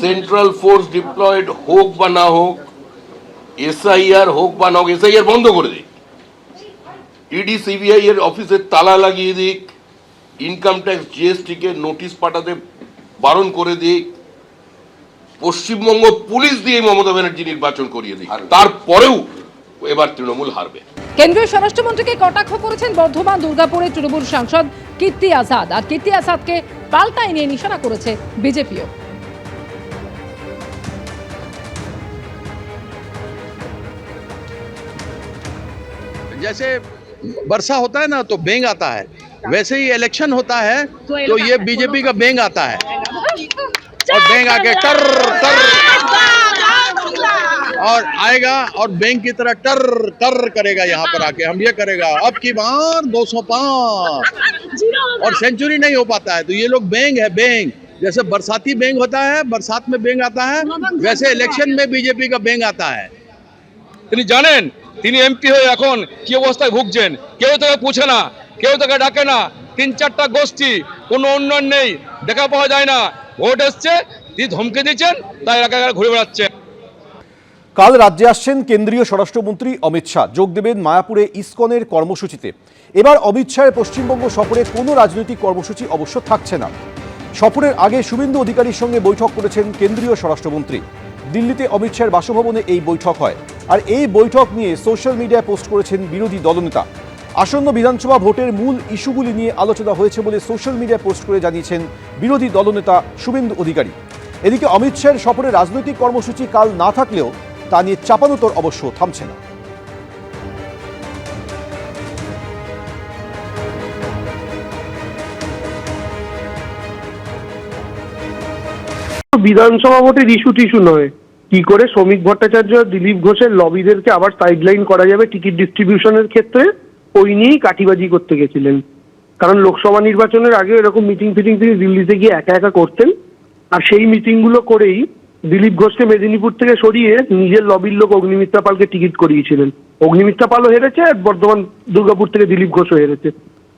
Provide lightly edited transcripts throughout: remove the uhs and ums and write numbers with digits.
Central force diploid হোক বা না হোক, এসআইআর হোক বা না হোক, এসআইআর বন্ধ করে দিক, ইডি সিবিআই এর অফিসের তালা লাগিয়ে দিক, ইনকাম ট্যাক্স জিএসটি কে নোটিশ পাঠাতে বারণ করে দিক, পশ্চিমবঙ্গ পুলিশ দিয়ে মমতা ব্যানার্জি নির্বাচন করিয়ে দিক, তারপরেও এবার তৃণমূল হারবে। কেন্দ্রীয় স্বরাষ্ট্রমন্ত্রীকে কটাক্ষ করেছেন বর্ধমান দুর্গাপুরের তৃণমূল সাংসদ কীর্তি আজাদ, আর কীর্তি আজাদকে পাল্টাই নিয়ে নিশানা করেছে বিজেপিও। जैसे वर्षा होता है ना तो बेंग आता है, वैसे ही इलेक्शन होता है तो ये बीजेपी का बेंग आता है और बेंग आके टर टर और आएगा और बेंग की तरह टर टर करेगा, यहाँ पर आके हम ये करेगा अब की बार 205 और सेंचुरी नहीं हो पाता है। तो ये लोग बेंग है, बेंग जैसे बरसाती बेंग होता है, बरसात में बेंग आता है, वैसे इलेक्शन में बीजेपी का बेंग आता है। তিনি জানেন তিনি এমপি হয়ে এখন কি অবস্থায় ভুগছেন, কেউ তাকে পুছে না, কেউ তাকে ডাকে না, 3-4টা গোষ্ঠী, কোনো উন্নয়ন নেই, দেখা পাওয়া যায় না, ভোট এসছে তিনি ধমকে দিচ্ছেন, তাই এলাকা ঘুরে বেড়াচ্ছে। কাল রাজ্যে আসছেন কেন্দ্রীয় স্বরাষ্ট্রমন্ত্রী অমিত শাহ, যোগ দেবেন মায়াপুরে ইসকনের কর্মসূচিতে। এবার অমিত শাহের পশ্চিমবঙ্গ সফরে কোনো রাজনৈতিক কর্মসূচি অবশ্য থাকছে না। সফরের আগে শুভেন্দু অধিকারীর সঙ্গে বৈঠক করেছেন কেন্দ্রীয় স্বরাষ্ট্রমন্ত্রী। দিল্লিতে অমিত শাহের বাসভবনে এই বৈঠক হয়, আর এই বৈঠক নিয়ে সোশ্যাল মিডিয়ায় পোস্ট করেছেন বিরোধী দলনেতা। আসন্ন বিধানসভা ভোটের মূল ইস্যুগুলি নিয়ে আলোচনা হয়েছে বলে সোশ্যাল মিডিয়ায় পোস্ট করে জানিয়েছেন বিরোধী দলনেতা শুভেন্দু অধিকারী। এদিকে অমিত শাহের সফরে রাজনৈতিক কর্মসূচি কাল না থাকলেও তা নিয়ে চাপানোতর অবশ্য থামছে না। বিধানসভা ভোটের ইস্যু টিস্যু নয়, কি করে শ্রমিক ভট্টাচার্য দিলীপ ঘোষের লবিদেরকে আবার সাইডলাইন করা যাবে টিকিট ডিস্ট্রিবিউশনের ক্ষেত্রে, ওই নিয়েই কাঠিবাজি করতে গেছিলেন। কারণ লোকসভা নির্বাচনের আগে এরকম মিটিং ফিটিং তিনি দিল্লিতে গিয়ে একা একা করতেন, আর সেই মিটিংগুলো করেই দিলীপ ঘোষকে মেদিনীপুর থেকে সরিয়ে নিজের লবির লোক অগ্নিমিত্রা পালকে টিকিট করিয়েছিলেন। অগ্নিমিত্রা পালও হেরেছে, আর বর্ধমান দুর্গাপুর থেকে দিলীপ ঘোষও হেরেছে।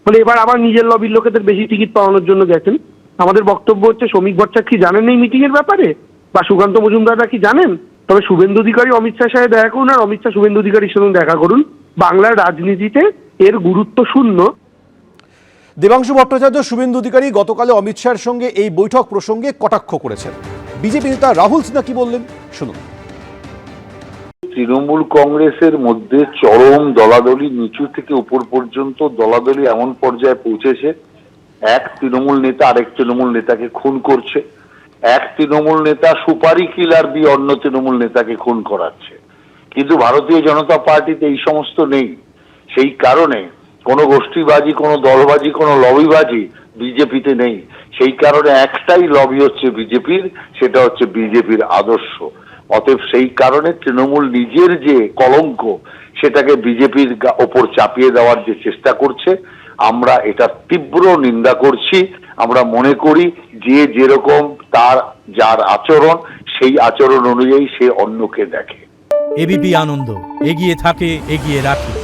ফলে এবার আবার নিজের লবির লোকেদের বেশি টিকিট পাওয়ানোর জন্য গেছেন। আমাদের বক্তব্য হচ্ছে, শ্রমিক ভট্টাচার্য কি জানেন এই মিটিং এর ব্যাপারে, বা সুকান্ত মজুমদাররা কি জানেন? তবে শুভেন্দু অধিকারী অমিত শাহের সাথে দেখা করুন, আর অমিত শাহ শুভেন্দু অধিকারীর সঙ্গে দেখা করুন। বাংলার রাজনীতিতে এর গুরুত্ব শূন্য। দেবাংশু ভট্টাচার্য, শুভেন্দু অধিকারী গতকাল অমিত শাহের সঙ্গে এই বৈঠক প্রসঙ্গে কটাক্ষ করেছেন। বিজেপি নেতা রাহুল সিনহা কি বললেন শুনুন। তৃণমূল কংগ্রেসের মধ্যে চরম দলাদলি, নিচু থেকে উপর পর্যন্ত দলাদলি এমন পর্যায়ে পৌঁছেছে, এক তৃণমূল নেতা আরেক তৃণমূল নেতাকে খুন করছে, এক তৃণমূল নেতা সুপারি কিলার দিয়ে অন্য তৃণমূল নেতাকে খুন করাচ্ছে। কিন্তু ভারতীয় জনতা পার্টিতে এই সমস্ত নেই। সেই কারণে কোনো গোষ্ঠীবাজি, কোনো দলবাজি, কোনো লবিবাজি বিজেপিতে নেই। সেই কারণে একটাই লবি হচ্ছে বিজেপির, সেটা হচ্ছে বিজেপির আদর্শ। অতএব সেই কারণে তৃণমূল নিজের যে কলঙ্ক, সেটাকে বিজেপির ওপর চাপিয়ে দেওয়ার যে চেষ্টা করছে, আমরা এটা তীব্র নিন্দা করছি। আমরা মনে করি যে যেরকম তার যার আচরণ, সেই আচরণ অনুযায়ী সে অন্যকে দেখে। এবিপি আনন্দ, এগিয়ে থাকে, এগিয়ে রাখে।